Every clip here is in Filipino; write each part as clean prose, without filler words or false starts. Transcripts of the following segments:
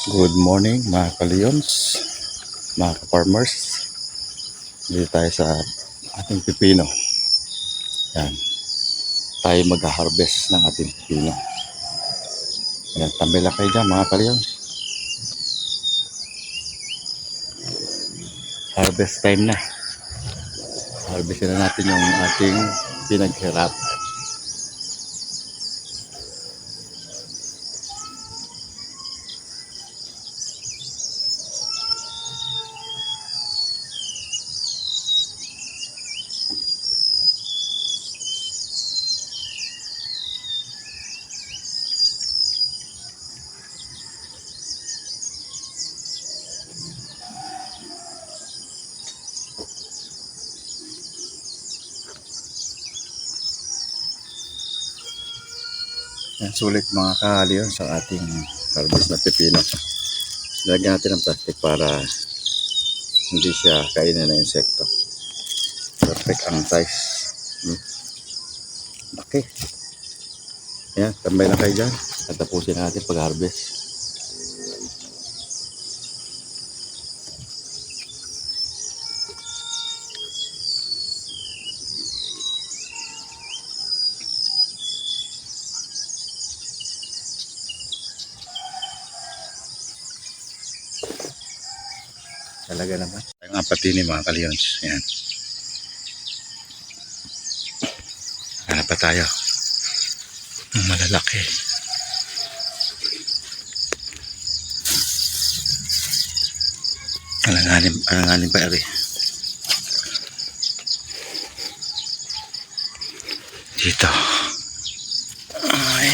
Good morning mga ka-Leons, mga ka-farmers. Dito tayo sa ating pipino. Yan. Tayo mag-harvest ng ating pipino. Yan, tambay lang kayo dyan mga ka-Leons. Harvest time na. Harvestin na natin yung ating pinaghirap. Yan, sulit mga ka-Leons sa ating harvest na pipino. Lagyan natin ng plastic para hindi siya kainin ng insekto. Perfect ang size. Okay. Yan, tambay lang kayo dyan. At tapusin natin pag-harvest. Talaga naman. Ang apat din mga ka-Leons. Yan. Hanap pa tayo. Ang malalaki. Alanganin pa rin. Dito. Ay.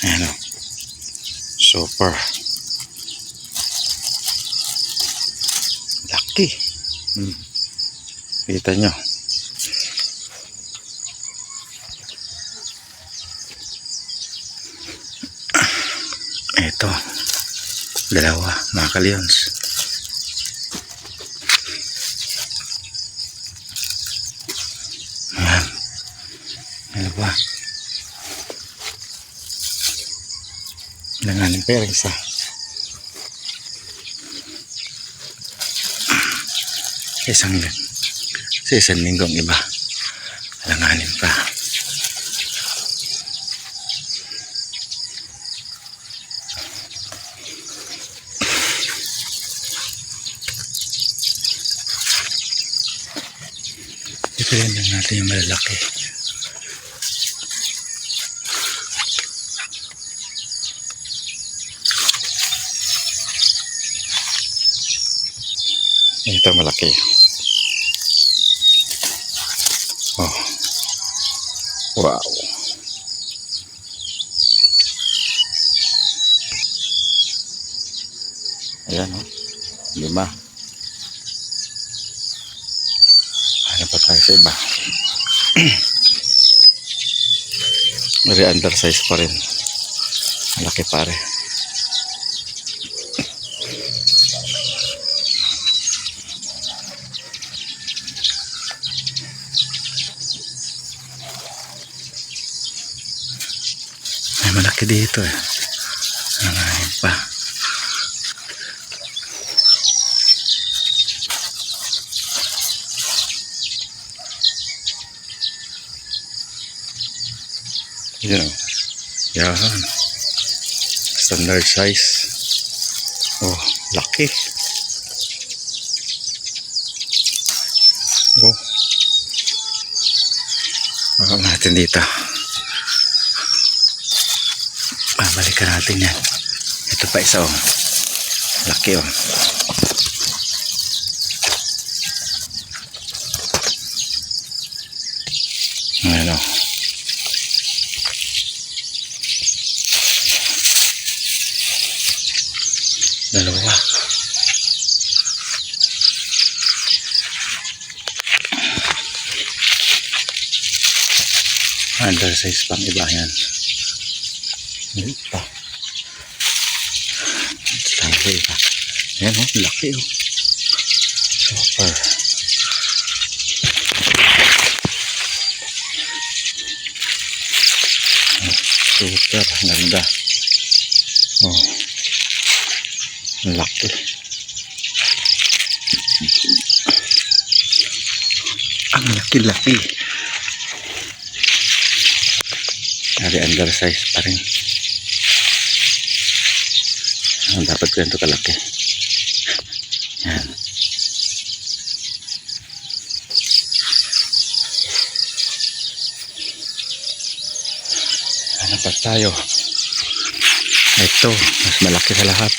Ayan o. Super. Laki. Kita nyo. Ito. Dalawa. Mga ka-Leons. Ayan. Dalawa. Langanin pa rin isa. Sa isang linggong iba. Langanin pa. Ito rin lang natin yung malalaki. Ito malaki. Oh. Wow. Ayan o. 5. Ano pa tayo sa iba? Very undersize pa rin. Malaki pare. May malaki dito eh. Nangahin pa. Yan o. Yan. Standard size. Oh, laki. Oh. Baka natin dito. Babalikan natin yan. Ito pa isa oh. Laki oh. Ayan oh. Dalawa. Undersize pang iba yan. Ito. Ayan o, laki o. Super. Super. Ang ganda. Oh. Ang laki. Ang laki-laki. Hari undersize pa rin. Ang dapat ganito kalaki. Yan. Ano pa tayo? Ito, mas malaki sa lahat.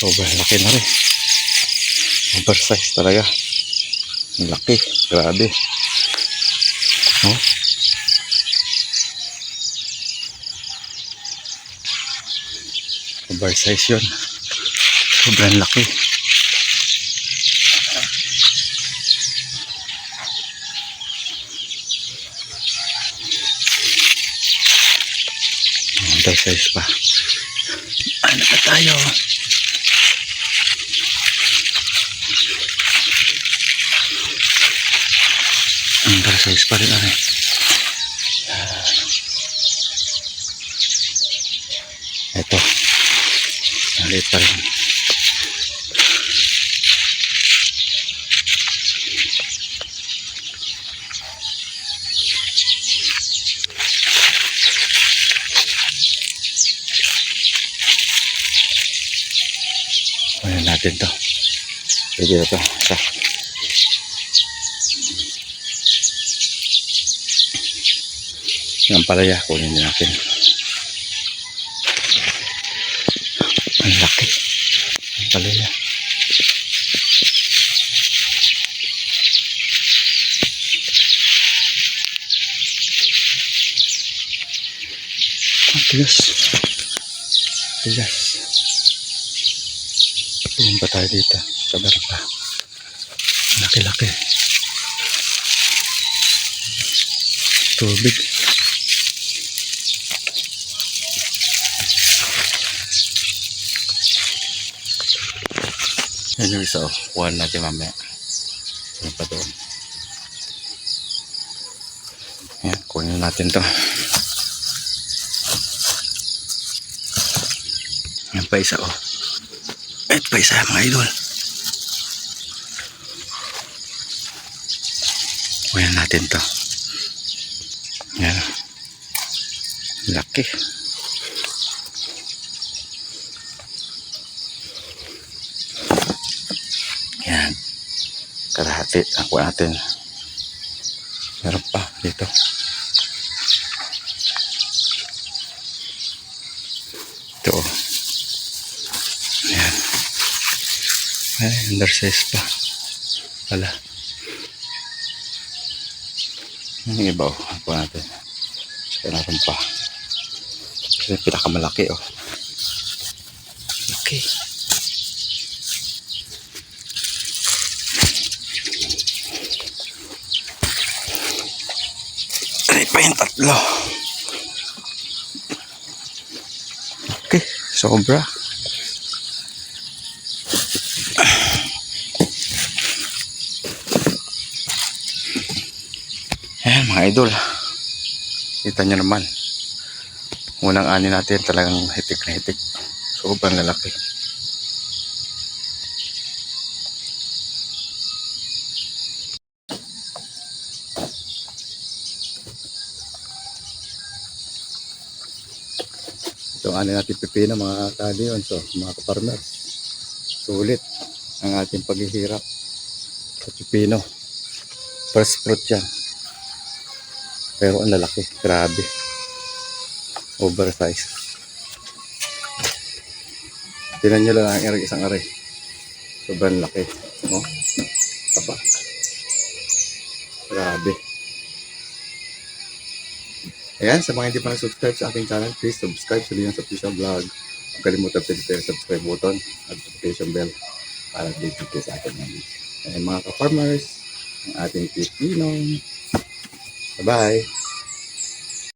Sobrang laki na rin. Oversize talaga. Ang laki. Grabe. Oh. Oversize yun. Sobrang laki. Oversize pa. Ano pa tayo? Oversize pa rin na rin. Ito. Maliit pa rin. Kunin natin to. Pwede na to. Isa. Ang palaya, kunin din natin. Ang laki. Ang palaya. Ang tigas. Tigas. Tingin pa tayo dito. Kabar pa. Laki-laki. Tubig. Yan yung isa. Kuhaan natin mamaya. Yan pa doon. Yan. Kunin natin to. Yan pa isa. Ito pa isa mga idol. Kunin natin to. Yan. Laki. Yan. Kalahati. Ako natin. Meron pa dito. Ito. Yan. Ay, undersize pa. Wala. Yung iba ako natin. Saka natin pa. Kasi pinakamalaki Laki. Ay pa yung tatlo. Okay, sobra. Ayan mga idol. Kita nyo naman. Unang ani natin talagang hitik na hitik. Sobrang lalaki. Itong ani natin pipino mga kaliyon. So mga kaparmers. Sulit ang ating paghihirap sa pipino. First fruit yan. Pero ang lalaki. Grabe. Oversize. Tinan nyo lang ang isang aray. Sobrang laki. Tapa. Grabe. Ayan, sa mga hindi pa na-subscribe sa aking channel, please subscribe sa Leon's Official Vlog. Huwag kalimutan pindutin ang subscribe button at notification bell para update kayo sa akin. Ayan mga ka-farmers, ang ating pipino. Bye-bye!